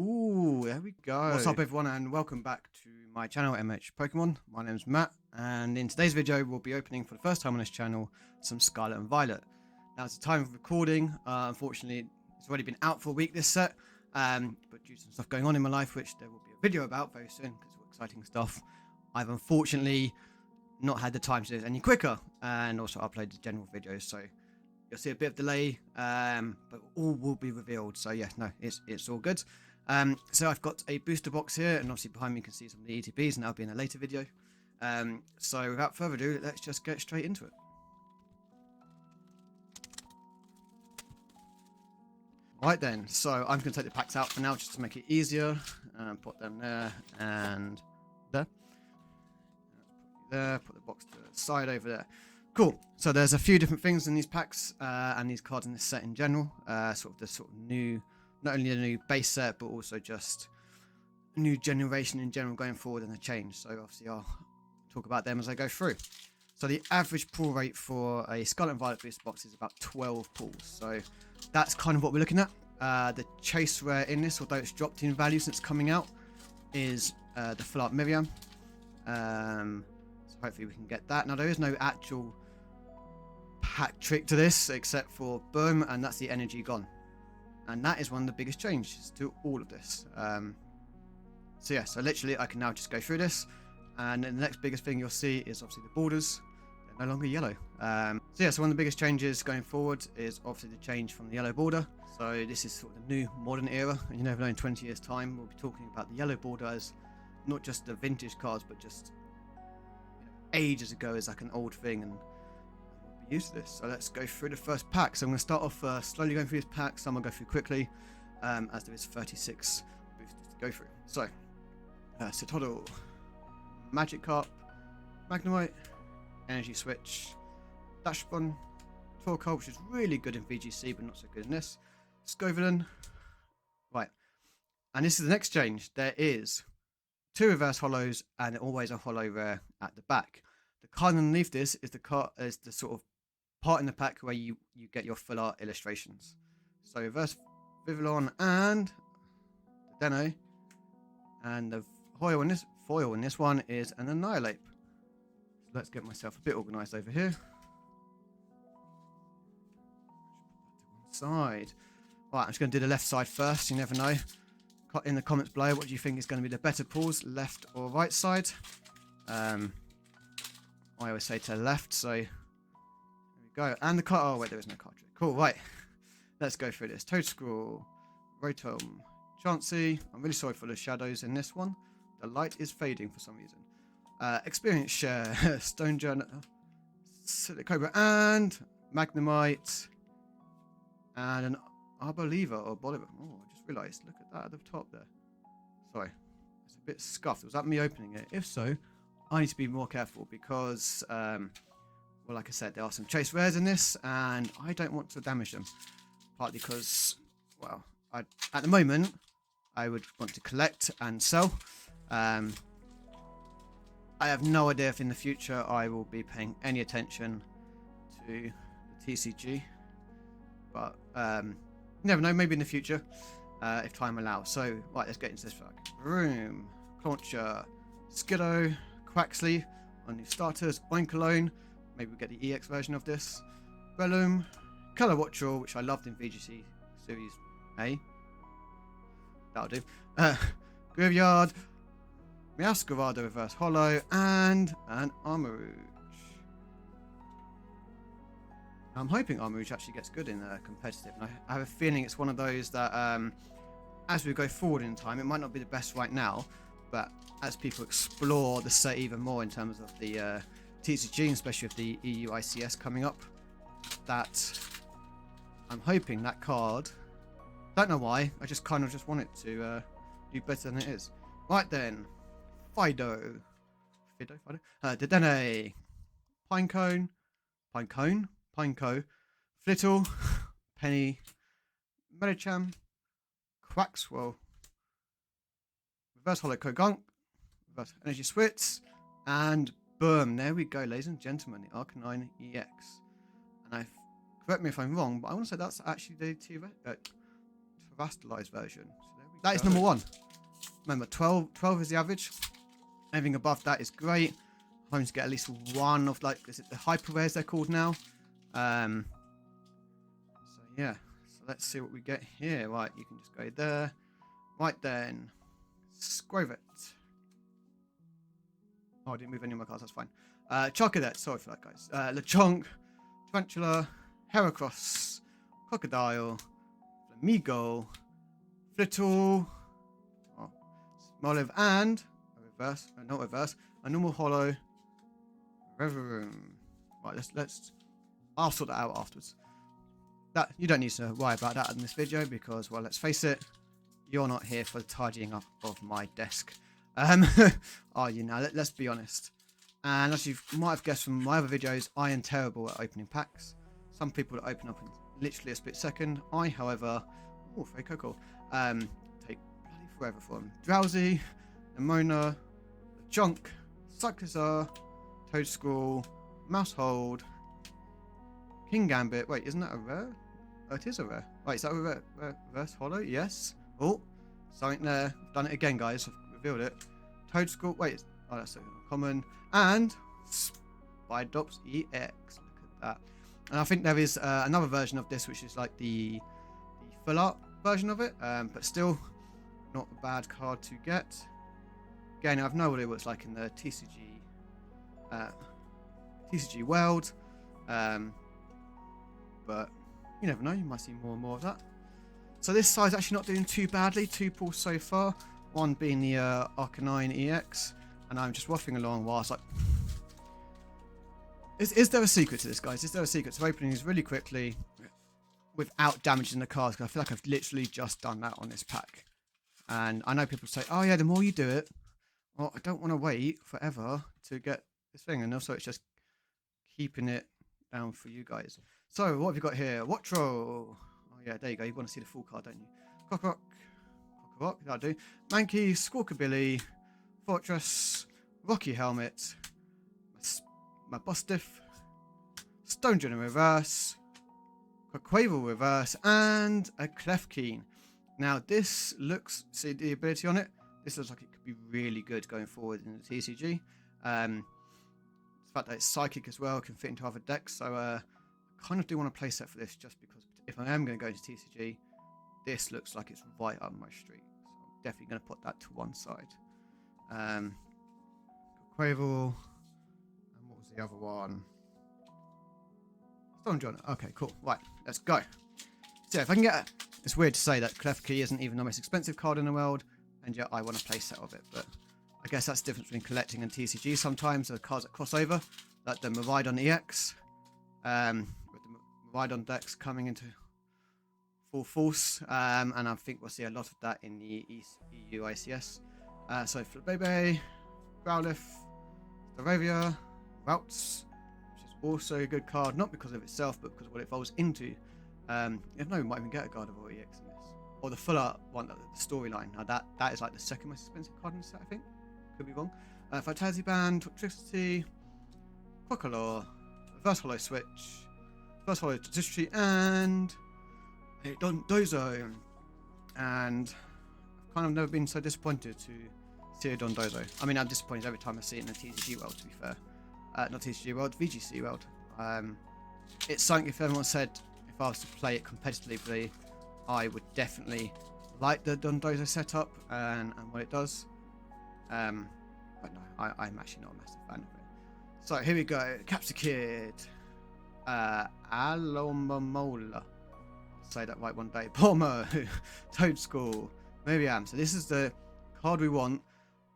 Ooh, there we go. What's up, everyone, and welcome back to my channel, MH Pokemon. My name's Matt, and in today's video, we'll be opening for the first time on this channel some Scarlet and Violet. Now, it's the time of recording. Unfortunately, it's already been out for a week, this set, but due to some stuff going on in my life, which there will be a video about very soon, because it's all exciting stuff, I've unfortunately not had the time to do it any quicker, and also upload the general videos, so you'll see a bit of delay, but all will be revealed. So yeah, no, it's all good. So I've got a booster box here, and obviously behind me you can see some of the ETBs, and that'll be in a later video. So without further ado, let's just get straight into it. Right then, so I'm going to take the packs out for now just to make it easier. Put them there and there. There, put the box to the side over there. Cool. So there's a few different things in these packs and these cards in this set in general. Sort of new, not only a new base set, but also just a new generation in general going forward and a change. So obviously I'll talk about them as I go through. So the average pull rate for a Scarlet and Violet booster box is about 12 pulls. So that's kind of what we're looking at. The chase rare in this, although it's dropped in value since coming out, is the Full Art Miriam. So hopefully we can get that. Now there is no actual pack trick to this except for boom, and that's the energy gone. And that is one of the biggest changes to all of this. So yeah, so literally I can now just go through this, and then the next biggest thing you'll see is obviously the borders. They're no longer yellow. So yeah, so one of the biggest changes going forward is obviously the change from the yellow border. So this is sort of the new modern era, and you never know, in 20 years time we'll be talking about the yellow border as not just the vintage cards, but just ages ago as like an old thing, and we'll be used to this. So let's go through the first pack. So I'm going to start off slowly going through this pack. Some I'll go through quickly, as there is 36 boosters to go through. So Citadel, Magikarp, Magnemite, Energy Switch, Dashbun, Torkoal, which is really good in VGC but not so good in this, Scovillain. Right, and this is the next change. There is 2 reverse holos and always a holo rare at the back. The card underneath this is the sort of part in the pack where you get your full art illustrations. So reverse Vivillon and the Deno, and the foil in this one is an Annihilate. So let's get myself a bit organised over here. Put that to one side. Right, I'm just going to do the left side first. You never know. In the comments below, what do you think is going to be the better pulls, left or right side? I always say to the left, so there we go. And the card. Oh wait, there is no card trick. Cool. Right, let's go through this. Toadscrawl, Rotom, Chansey. I'm really sorry for the shadows in this one. The light is fading for some reason. Experience Share, Stone Journal, Cobra, and Magnemite, and an Arboliva or Bolivar. Oh, I just realised. Look at that at the top there. Sorry, it's a bit scuffed. Was that me opening it? If so, I need to be more careful because, well, like I said, there are some chase rares in this, and I don't want to damage them. Partly because, well, at the moment, I would want to collect and sell. I have no idea if in the future I will be paying any attention to the TCG, but you never know, maybe in the future, if time allows. So, right, let's get into this pack. Room, Clauncher, Skiddo, Quaxley on new starters, Oinkologne, maybe we'll get the EX version of this, Breloom, Colour Watcher, which I loved in VGC Series A, that'll do, Graveyard, Meowscarada Reverse Holo, and an Armarouge. I'm hoping Armarouge actually gets good in competitive, and I have a feeling it's one of those that, as we go forward in time, it might not be the best right now, but as people explore the set even more in terms of the TCG, especially with the EU ICS coming up, that I'm hoping that card, don't know why, I just kind of just want it to do better than it is. Right then, Fido, Dedenne, Pinecone, Flittle, Penny, Medicham, Quaxwell, Reverse Holo Kogunk, Reverse Energy Switch, and boom, there we go, ladies and gentlemen, the Arcanine EX. And correct me if I'm wrong, but I want to say that's actually the Terastallized version. So there That is number 1. Remember, 12 is the average. Anything above that is great. Hoping to get at least one of, like, is it the hyper rares they're called now? So yeah. So let's see what we get here. Right, you can just go there. Right then. Scrove it. Oh, I didn't move any of my cards, that's fine. Chocolat, sorry for that, guys. Lechonk, Tarantula, Heracross, Crocodile, Flamigo, Flittle, Smoliv, and a reverse, not reverse, a normal holo, Reverum. Right, let's. I'll sort that out afterwards. That you don't need to worry about that in this video because, well, let's face it, you're not here for the tidying up of my desk. Are you now? Let's be honest. And as you might have guessed from my other videos, I am terrible at opening packs. Some people open up in literally a split second. I, however, oh, very cool. Take bloody forever for them. Drowsy, Nemona, Junk, Suckazar, Toadscroll, Mousehold, King Gambit. Wait, isn't that a rare? Oh, it is a rare. Wait, is that a reverse holo? Yes. Oh, something there. I've done it again, guys. I've revealed it. Toadscroll. Wait. Oh, that's a common. And Spidops EX. Look at that. And I think there is another version of this, which is like the full art version of it. But still, not a bad card to get. Again, I've no idea what it's like in the TCG world. But you never know, you might see more and more of that. So this side's actually not doing too badly. 2 pulls so far. One being the Arcanine EX. And I'm just waffling along whilst like... Is there a secret to this, guys? Is there a secret to opening these really quickly without damaging the cards? Because I feel like I've literally just done that on this pack. And I know people say, oh yeah, the more you do it, well, I don't want to wait forever to get this thing. And also it's just keeping it down for you guys. So what have you got here? Watro. Oh yeah, there you go. You want to see the full card, don't you? Cockrock, that'll do. Mankey, Squawkabilly, Fortress, Rocky Helmet, Mabustiff, Stonjourner in reverse, Quaquaval reverse, and a Klefkeen. Now this looks, see the ability on it? This looks like it could be really good going forward in the TCG. The fact that it's psychic as well, can fit into other decks, so I kind of do want to play set for this just because if I am going to go into TCG, this looks like it's right up my street. So I'm definitely going to put that to one side. Quavel, and what was the other one? Stonjourner. Okay, cool. Right, let's go. So if I can get, it's weird to say that Klefki isn't even the most expensive card in the world, and yet I want to play set of it, but I guess that's the difference between collecting and TCG. Sometimes the cards that cross over, like the Miraidon EX, with the Miraidon decks coming into full force, and I think we'll see a lot of that in the EU ICS. So Flabebe, Growlithe, Staravia, Routes, which is also a good card, not because of itself, but because of what it evolves into. If no, we might even get a Gardevoir EX in this. Or the full art one, the storyline. Now that is like the second most expensive card in the set, I think. Could be wrong. Phantasy Band, Toxicity, Crocodile, Reverse Holo Switch, Reverse Holo Toxicity, and Dondozo. And I've kind of never been so disappointed to see a Dondozo. I mean, I'm disappointed every time I see it in the TCG world, to be fair. Not TCG world, VGC world. It's something, if everyone said, if I was to play it competitively, I would definitely like the Dondozo setup and what it does. But no, I'm actually not a massive fan of it. So here we go. Capsicid. Alomomola. Say that right one day. Pomo. Toadscroll. Miriam. So this is the card we want,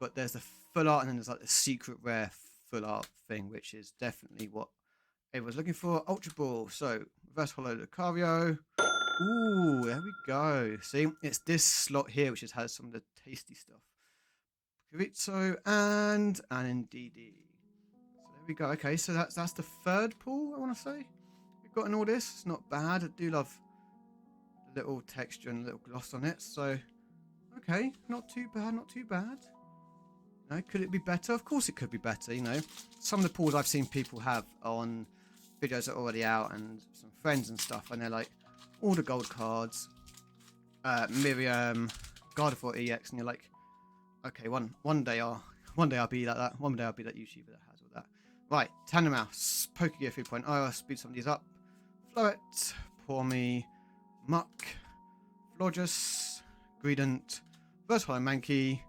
but there's the full art and then there's like the secret rare full art thing, which is definitely what everyone's looking for. Ultra Ball. So reverse holo Lucario. Ooh, there we go. See, it's this slot here which just has some of the tasty stuff. Kuritsu and Ndidi. So there we go. Okay, so that's the third pull, I want to say. We've gotten all this. It's not bad. I do love the little texture and a little gloss on it. So, okay, not too bad, not too bad. No, could it be better? Of course it could be better, you know. Some of the pulls I've seen people have on videos that are already out and some friends and stuff, and they're like, all the gold cards, Miriam, Gardevoir EX, and you're like, okay, one day I'll be like that. One day I'll be that YouTuber that has all that. Right, Tandemaus, Pokegear 3.0. I'll speed some of these up. Floet, Pour Me, Muck, Florges, Greedent, First Holo Mankey,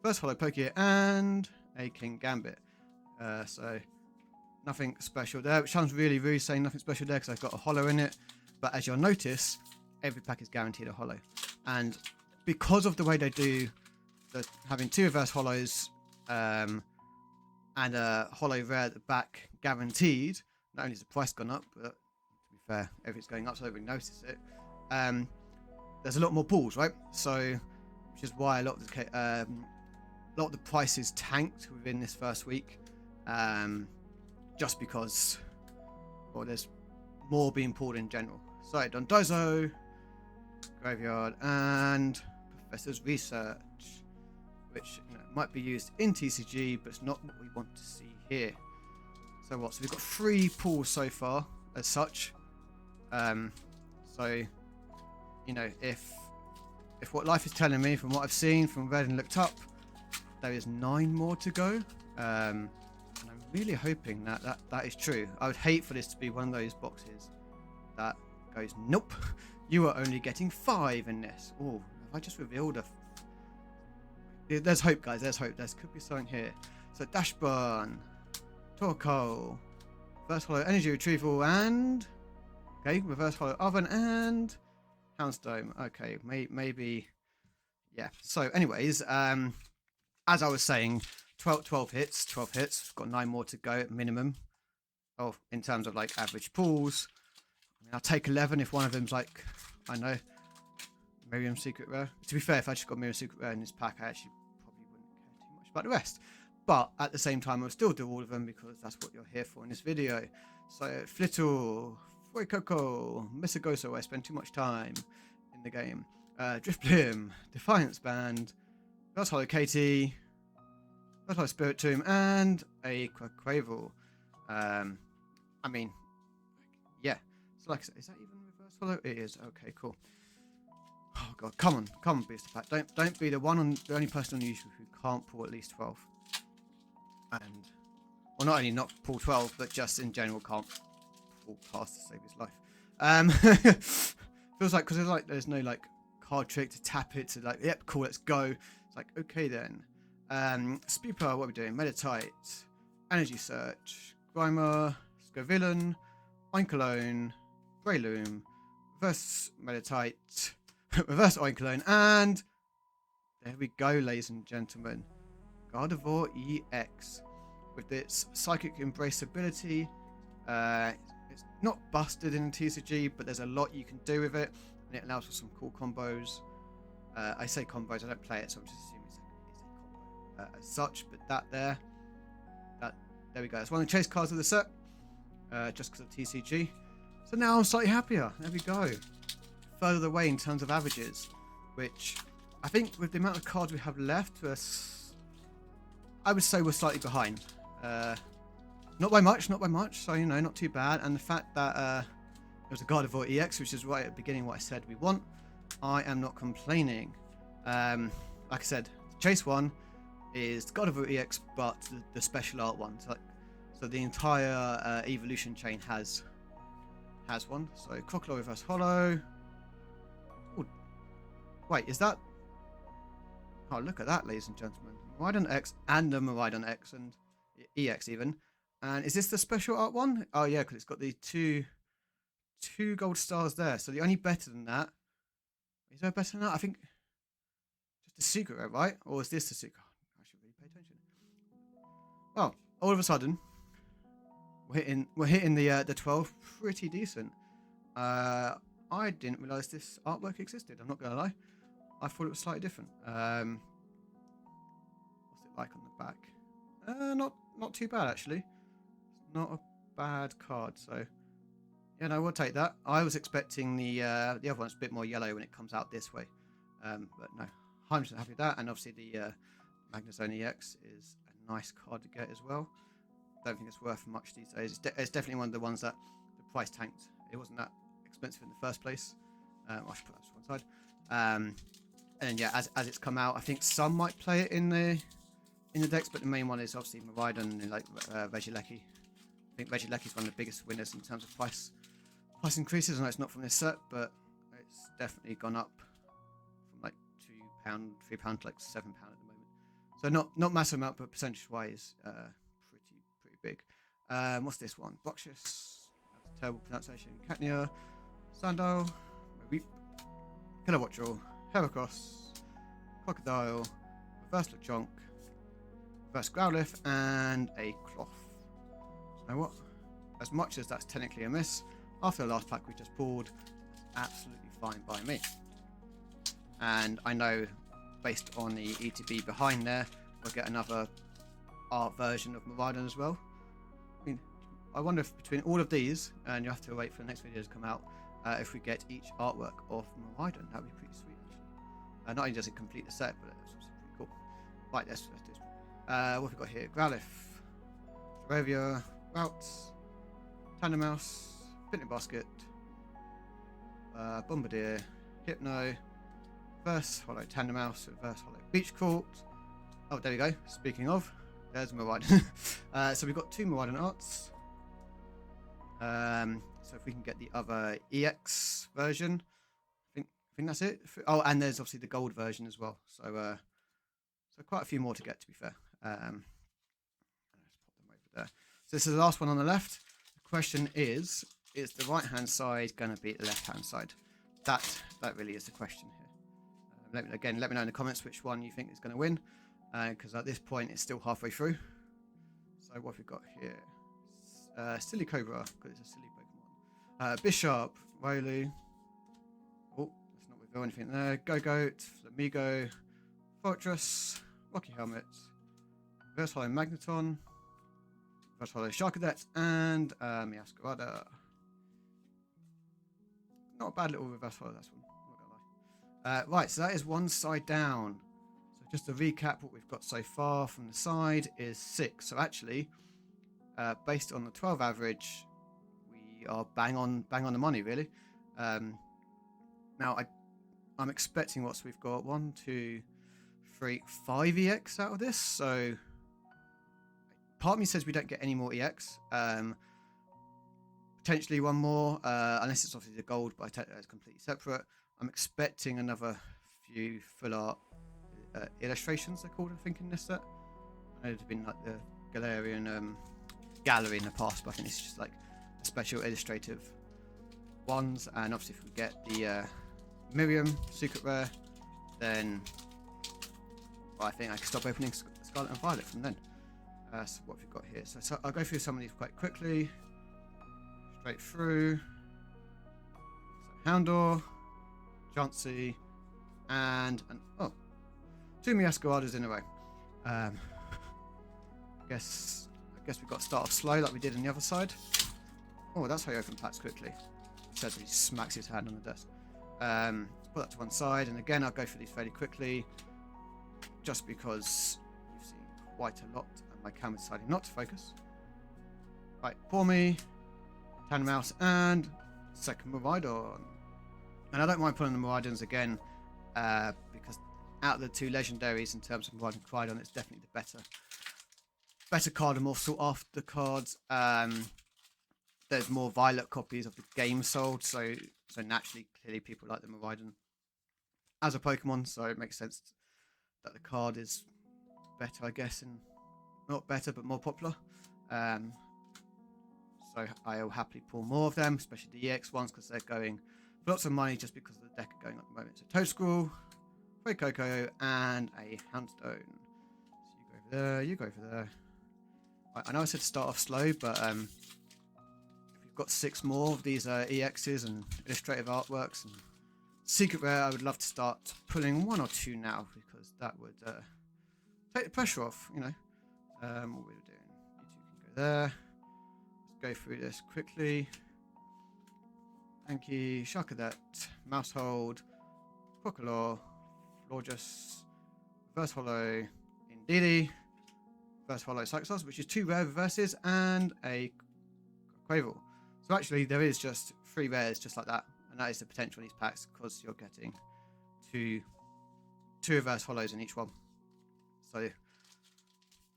First Holo Pokegear, and a King Gambit. So nothing special there, which sounds really saying nothing special there because I've got a holo in it. But as you'll notice, every pack is guaranteed a holo. And because of the way they do having 2 reverse holos and a holo rare at the back guaranteed, not only has the price gone up, but to be fair, everything's going up so everybody notices it. There's a lot more pulls, right? So, which is why a lot of the prices tanked within this first week. Just because, well, there's more being pulled in general. So, Dondozo, Graveyard, and Professor's Research, which might be used in TCG, but it's not what we want to see here. So what? So we've got 3 pulls so far, as such. So, if what life is telling me, from what I've seen, from read and looked up, there is 9 more to go. And I'm really hoping that is true. I would hate for this to be one of those boxes that goes, nope, you are only getting 5 in this. Oh, have I just revealed there's hope, guys. There's hope. There could be something here. So Dashburn, Torkoal, Reverse Holo Energy Retrieval, and Reverse Holo Oven and Houndstone. Okay, maybe, yeah. So, anyways, as I was saying, 12 hits. 12 hits. We've got 9 more to go at minimum. Oh, in terms of like average pulls, I mean, I'll take 11 if one of them's like, I don't know, Miriam Secret Rare. To be fair, if I just got Miriam Secret Rare in this pack, I actually probably wouldn't care too much about the rest. But at the same time, I'll still do all of them because that's what you're here for in this video. So Flittle, Fuecoco, Misagoso, where I spend too much time in the game. Drifblim, Defiance Band, First Holo Katie, First Holo Spirit Tomb, and a Quaquaval. I mean, yeah. So like I said, is that even Reverse Holo? It is. Okay, cool. Oh god, come on, booster pack. Don't be the only person on YouTube who can't pull at least 12. And well, not only not pull 12, but just in general can't pull past to save his life. Feels like because there's no like card trick to tap it to like, yep, cool, let's go. It's like, okay then. Speedpower, what are we doing? Meditite, Energy Search, Grimer, Scovillain, Oinkologne, Breloom, Reverse Meditite, Reverse Oinkologne, and there we go, ladies and gentlemen. Gardevoir EX with its Psychic Embrace ability. It's not busted in TCG, but there's a lot you can do with it, and it allows for some cool combos. I say combos, I don't play it, so I'm just assuming it's a combo as such. But there we go. It's one of the chase cards of the set, just because of TCG. So now I'm slightly happier. There we go. Further away in terms of averages, which I think with the amount of cards we have left, I would say we're slightly behind. Not by much. So not too bad. And the fact that it was a Gardevoir EX, which is right at the beginning what I said we want, I am not complaining. Like I said, Chase one is the Gardevoir EX, but the special art one. So the entire evolution chain has one. So Crocodile Reverse Holo. Ooh. Wait, is that? Oh, look at that, ladies and gentlemen. Miraidon X and the Miraidon X and EX even. And is this the special art one? Oh yeah, because it's got the two gold stars there. So the only better than that. Is there better than that? I think just a secret rare, right? Or is this the secret? I should really pay attention. Well, all of a sudden, we're hitting the 12 pretty decent. I didn't realise this artwork existed. I'm not gonna lie. I thought it was slightly different. What's it like on the back? Not too bad actually. It's not a bad card. So yeah, no, we'll take that. I was expecting the other one's a bit more yellow when it comes out this way, but no, 100% happy with that. And obviously the Magnezone EX is a nice card to get as well. Don't think it's worth much these days. It's definitely one of the ones that the price tanked. It wasn't that expensive in the first place. I should put that to one side. And yeah, as it's come out, I think some might play it in the decks, but the main one is obviously Miraidon and like Regieleki. I think Regieleki is one of the biggest winners in terms of price increases. I know it's not from this set, but it's definitely gone up from like £2, £3 to like £7 at the moment. So not massive amount, but percentage wise, pretty big. What's this one? Boxius. That's a terrible pronunciation. Katnia, Sandal, Reap, Kilowattrel, Heracross, Crocodile, Reverse Lechonk, Reverse Growlithe, and a Cloth. So you know what? As much as that's technically a miss, after the last pack we just pulled, that's absolutely fine by me. And I know, based on the ETB behind there, we'll get another art version of Miraidon as well. I mean, I wonder if between all of these, and you have to wait for the next video to come out, if we get each artwork of Miraidon, that would be pretty sweet actually. Not only does it complete the set, but it's also pretty cool. Right, let's do this. What have we got here? Growlithe, Staravia, Routes, Tandemaus, Picnic Basket, Bombardier, Hypno, Reverse Holo Tandemaus, Reverse Holo Beach Court. Oh, there we go. Speaking of, there's Miraidon. So we've got 2 Miraidon arts. So if we can get the other EX version, I think that's it. Oh, and there's obviously the gold version as well. So quite a few more to get, to be fair. Let's pop them over there. So this is the last one on the left. The question is the right-hand side going to beat the left-hand side? That really is the question here. Let me know in the comments which one you think is going to win, because at this point it's still halfway through. So what have we got here? Silly Cobra, because it's a silly Pokemon. Bishop, Rolu. Oh, let's not reveal anything there. Go-Goat, Flamigo, Fortress, Rocky Helmet, Reverse Holo Magneton, Reverse Holo Sharkadet, and Miascarada. Not a bad little Reverse Holo, that's one. Not gonna lie. Right, so that is one side down. So just to recap, what we've got so far from the side is 6. So actually, based on the 12 average, we are bang on the money, really. Now I'm expecting what we've got 1, 2, 3, 5 EX out of this. So part of me says we don't get any more EX. Potentially one more, unless it's obviously the gold, but it's completely separate. I'm expecting another few full art illustrations, they're called, I think, in this set. I know there's been like the Galarian gallery in the past, but I think it's just like a special illustrative ones. And obviously if we get the Miriam secret rare, then I think I can stop opening Scarlet and Violet from then. So what have we got here? So I'll go through some of these quite quickly. Straight through. So Houndour, Chansey, and 2 Miascaradas in a row. I guess we've got to start off slow like we did on the other side. Oh, that's how you open packs quickly. He says he smacks his hand on the desk. Put that to one side, and again I'll go through these fairly quickly, just because you've seen quite a lot and my camera decided not to focus. Right, pour me, Tandemaus, and second Miraidon. And I don't mind pulling the Miraidons again, because out of the 2 legendaries in terms of Miraidon and Crydon, it's definitely the better card and more sought after cards. There's more Violet copies of the game sold, so naturally, clearly people like the Miraidon as a Pokemon, so it makes sense that the card is better, I guess, and not better, but more popular. So I'll happily pull more of them, especially the EX ones, because they're going for lots of money just because of the deck going at the moment. So Toadscruel, Fuecoco, and a Houndstone. So you go over there. I know I said start off slow, but if you've got 6 more of these EXs and illustrative artworks and secret rare, I would love to start pulling 1 or 2 now, because that would take the pressure off, you know. What we're doing. You 2 can go there. Let's go through this quickly. Anki, Sharkadet, Mousehold, Crocodile, Florges, Reverse Holo Indeedee, Reverse Holo Cyclops, which is 2 rare reverses, and a Quavel. So actually there is just 3 rares just like that, and that is the potential in these packs, because you're getting 2 2 reverse holos in each one. So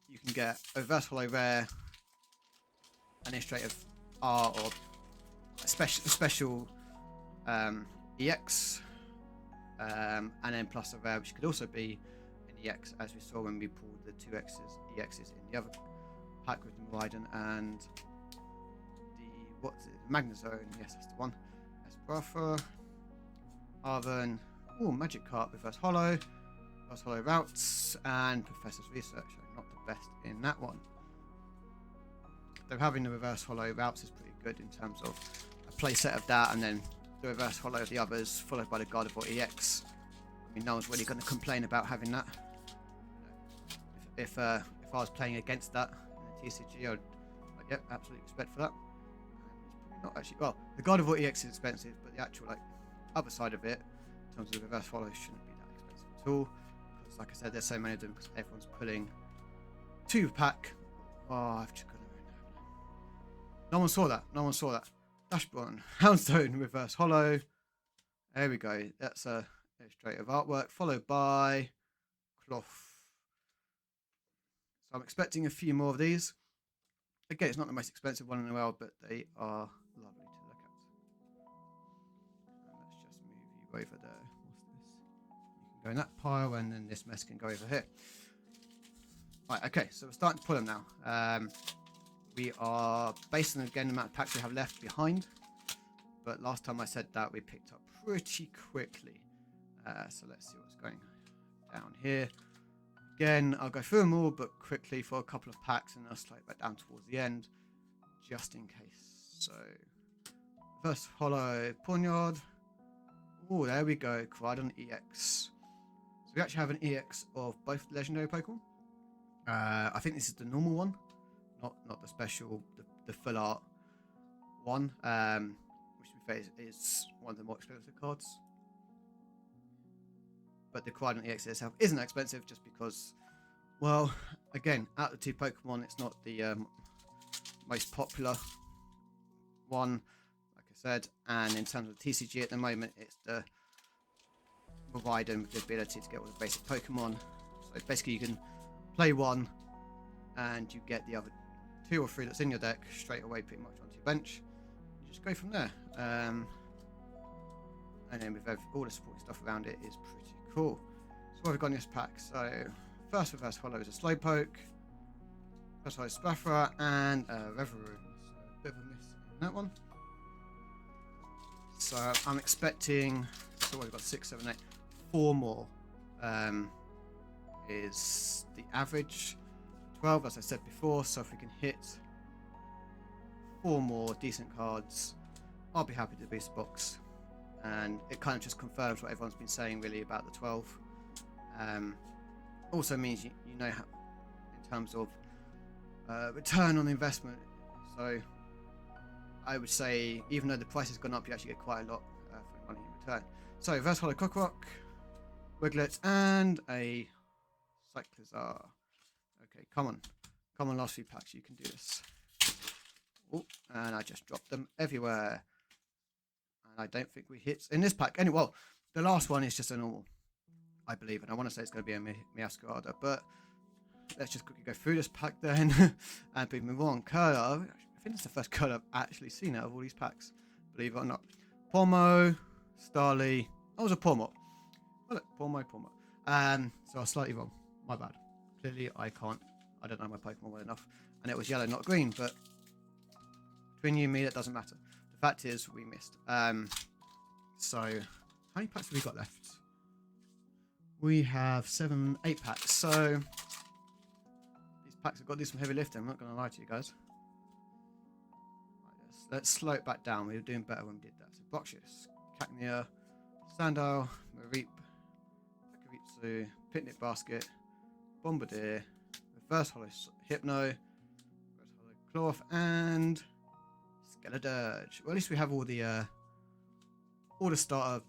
you can get a reverse holo rare, an illustrative R, or a special EX, and then plus a rare, which could also be an EX, as we saw when we pulled the 2 EXs in the other pack with the Miraidon and the Magnezone. Yes, that's the one. Espartha, Arven. Oh, Magic Card, reverse holo routes, and Professor's Research. Not the best in that one. Though having the reverse holo routes is pretty good in terms of a play set of that, and then the reverse holo of the others, followed by the Gardevoir EX. I mean, no one's really going to complain about having that. If I was playing against that in the TCG, I'd get absolute respect for that. And it's probably not actually. Well, the Gardevoir EX is expensive, but the actual other side of it, in terms of the reverse holo, shouldn't be that expensive at all. Because, like I said, there's so many of them because everyone's pulling 2-pack. Oh, I've just got it right now. No one saw that. Dashborn, Houndstone, reverse holo. There we go. That's a illustrative artwork, followed by cloth. So I'm expecting a few more of these. Again, it's not the most expensive one in the world, but they are lovely to look at. And let's just move you over there. What's this? You can go in that pile, and then this mess can go over here. Right, okay, so we're starting to pull them now. We are, based on again the amount of packs we have left behind, but last time I said that we picked up pretty quickly. So let's see what's going down here. Again, I'll go through them all, but quickly for a couple of packs, and I'll slow it back down towards the end, just in case. So, first holo Ponyard. Oh, there we go. Quadron EX. So we actually have an EX of both legendary Pokemon. I think this is the normal one, not the special, the full art one, which to be fair is one of the more expensive cards. But the Quadron EX itself isn't expensive just because, well, again, out of the 2 Pokemon, it's not the most popular one, like I said. And in terms of TCG at the moment, it's the Miraidon with the ability to get all the basic Pokemon. So basically, you can play one, and you get the other 2 or 3 that's in your deck straight away, pretty much onto your bench. You just go from there. And then with all the supporting stuff around it is pretty cool. So what have we got in this pack? So first reverse holo is a Slowpoke, first holo is Spaffra, and a Reverie. So a bit of a miss in that one. So I'm expecting, so what, we've got 6, 7, 8, 4 more is the average. 12, as I said before, so if we can hit 4 more decent cards, I'll be happy to boost the box. And it kind of just confirms what everyone's been saying really about the 12. Also means you know how, in terms of return on investment. So I would say even though the price has gone up, you actually get quite a lot for money in return. So reverse holo Cockroach, Wiglet, and a Cyclizar. Okay, come on, last few packs, you can do this. Oh, and I just dropped them everywhere. And I don't think we hit in this pack. Anyway, well, the last one is just a normal, I believe, and I want to say it's going to be a Meowscarada, but let's just quickly go through this pack then and move on. Curler, I think it's the first Curler I've actually seen out of all these packs, believe it or not. Pomo, Starly. Oh, it was a Pomo. Oh, look, Pomo. So I was slightly wrong. My bad. Clearly, I don't know my Pokemon well enough, and it was yellow, not green. But between you and me, that doesn't matter. The fact is, we missed. So how many packs have we got left? We have 7, 8 packs. So these packs have got to do some heavy lifting. I'm not going to lie to you guys. Right, let's slow it back down. We were doing better when we did that. So Boxius, Cacnea, Sandile, Mareep, Pekaritsu, Picnic Basket, Bombardier, Reverse Holo Hypno, Reverse Holo Cloth, and Skeledirge. Well, at least we have all the starter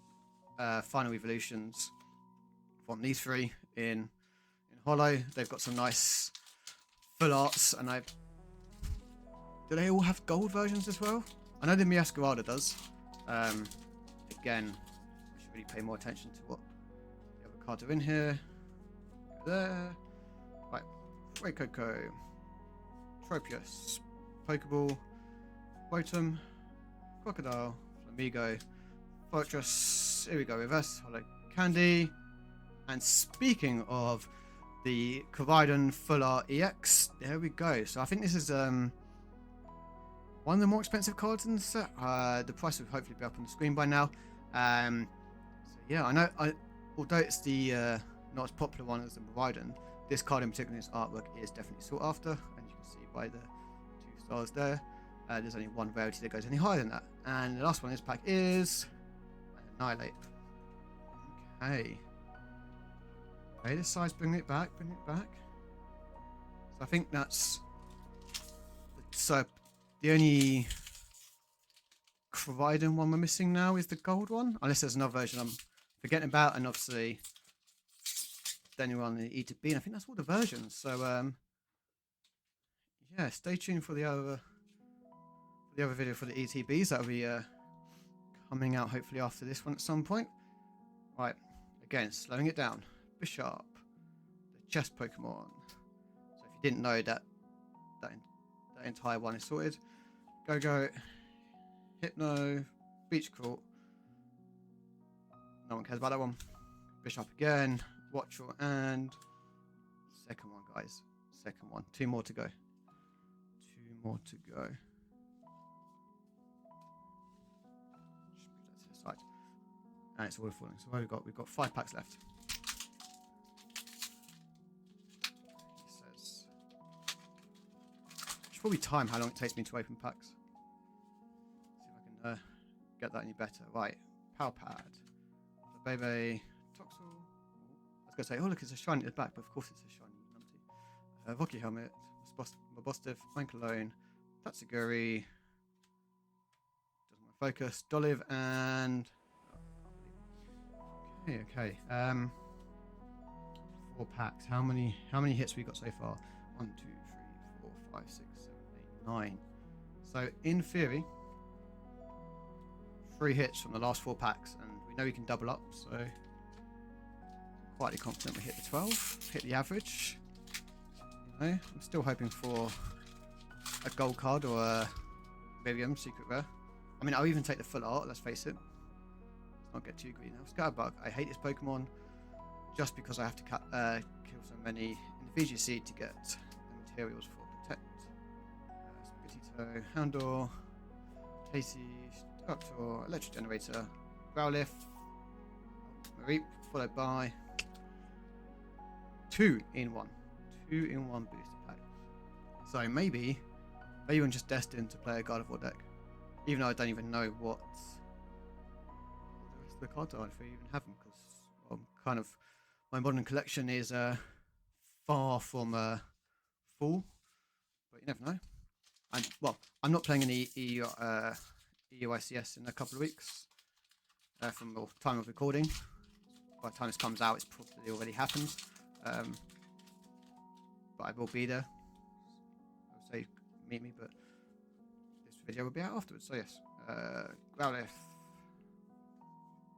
final evolutions from these 3 in Holo. They've got some nice full arts, and do they all have gold versions as well? I know the Meowscarada does. Again, I should really pay more attention to what the other cards are in here. Go there. Right. Coco. Tropius. Pokeball. Rotom. Crocodile. Flamigo. Fortress. Here we go. Reverse Holo Candy. And speaking of the Koraidon Full Art EX, there we go. So I think this is one of the more expensive cards in the set. The price will hopefully be up on the screen by now. So yeah, I know. Although it's the not as popular one as the Koraidon, this card in particular, this artwork is definitely sought after, and you can see by the 2 stars there. There's only one rarity that goes any higher than that. And the last one in this pack is Annihilate. Okay. Okay, this side's bringing it back, So I think that's... So, the only Koraidon one we're missing now is the gold one. Unless there's another version I'm forgetting about, and obviously then you're on the E to B, and I think that's all the versions. So, yeah, stay tuned for the other video for the ETBs. That'll be coming out hopefully after this one at some point. Right, again, slowing it down. Bishop, the chess Pokemon. So if you didn't know that entire one is sorted. Go, Hypno, Beach Court. No one cares about that one. Bishop again, Watchel, and second one, guys. Second one. 2 more to go. 2 more to go. Just move that to the side. And it's all falling. So what have we got? We've got 5 packs left. Probably time how long it takes me to open packs. See if I can get that any better. Right, Power Pad, Baby, Toxel. I was going to say, oh look, it's a shiny at the back, but of course it's a shiny numpty. Voki Helmet, Mabostif, Cologne, Tatsuguri, doesn't want to focus, Dolive, and okay. 4 packs. How many hits we got so far? 1, 2, 3, 4, 5, 6, 7, 8, 9. So in theory, 3 hits from the last 4 packs, and we know we can double up. So quietly confident we hit the 12, hit the average. You know, I'm still hoping for a gold card or a Viridian secret rare. I mean, I'll even take the full art. Let's face it. Let's not get too greedy now. Scatterbug. I hate this Pokemon just because I have to kill so many in the VGC to get the materials for Protect. Spitito, Houndour, Casey, Structure, Electric Generator, Growlithe, Mareep, followed by 2-in-1. 2-in-1 booster pack. So maybe I'm just destined to play a God of War deck. Even though I don't even know what the rest of the cards are, if I even have them, because kind of my modern collection is far from full, but you never know. And well, I'm not playing any EUICS in a couple of weeks from the time of recording. By the time this comes out, it's probably already happened. But I will be there. I would say meet me, but this video will be out afterwards. So yes, Growlithe,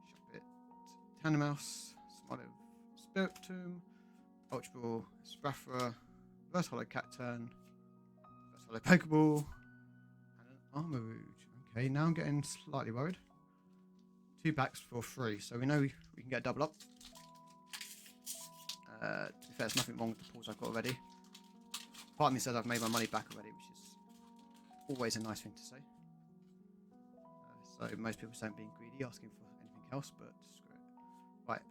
Shuppet, Tandemaus, Smoliv, Spiritomb, Ultra, Spraffra, Reverse Holo Cacturn, Reverse Holo Pokeball, and an Armarouge. Okay, now I'm getting slightly worried. 2 packs for free, so we know we can get a double up. To be fair, there's nothing wrong with the pulls I've got already. Part of me says I've made my money back already, which is always a nice thing to say. So most people say I'm being greedy, asking for anything else, but screw it. Right,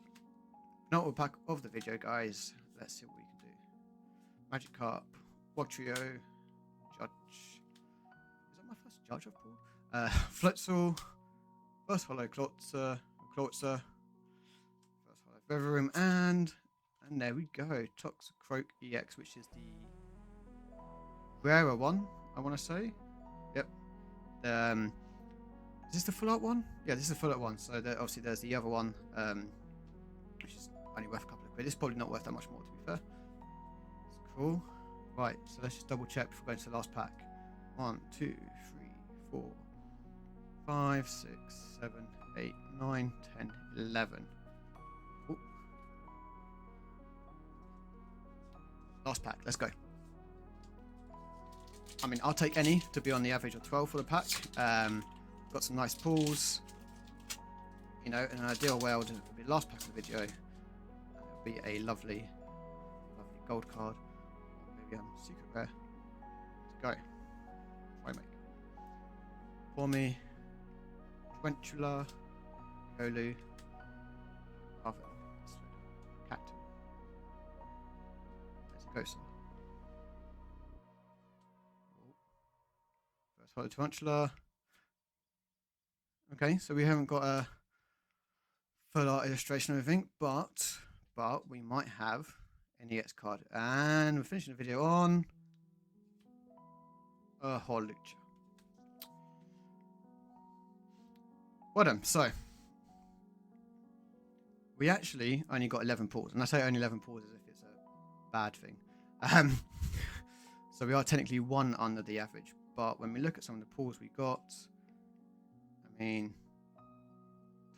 not all pack of the video, guys. Let's see what we can do. Magikarp, Wugtrio, Judge. Is that my first Judge I've pulled? Floatzel, First Holo Klotzer, First Holo Viridian, and there we go, Toxicroak EX, which is the rarer one, I want to say. Yep. Is this the full art one? Yeah, this is the full art one. So obviously there's the other one, which is only worth a couple of quid. It's probably not worth that much more, to be fair. It's cool. Right, so let's just double check before going to the last pack. 1, 2, 3, 4, 5, 6, 7, 8, 9, 10, 11. Ooh. Last pack. Let's go. I mean, I'll take any to be on the average of 12 for the pack. Got some nice pulls. You know, in an ideal world, it would be the last pack of the video. It would be a lovely, lovely gold card. Maybe secret rare. Let's go. Try make. For me, Tarantula, holo, cat. There's a ghost. First holo Tarantula. Okay, so we haven't got a full art illustration or anything, but we might have an EX card. And we're finishing the video on a holo. Well done. So we actually only got 11 pulls, and I say only 11 pulls as if it's a bad thing. So we are technically one under the average, but when we look at some of the pulls we got, I mean,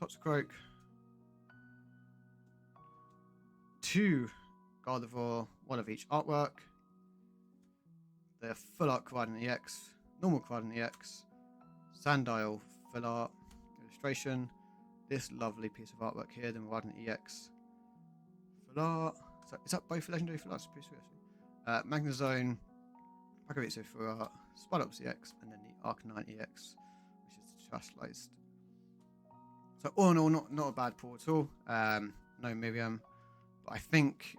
Toxicroak, 2 Gardevoir, 1 of each artwork, the full art Koraidon EX, normal Koraidon EX, Sandile full art illustration, this lovely piece of artwork here, the Koraidon EX full art. So is that both legendary full arts? Pretty sweet actually. Magnezone, Pakaritsu full art, Spidops EX, and then the Arcanine EX, which is Trashliced. So all in all, not a bad pull at all. No Miriam, but I think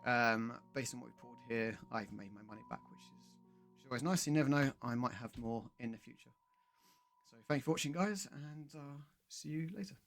based on what we pulled here, I've made my money back, which is always nice. You never know, I might have more in the future. So thank you for watching, guys, and see you later.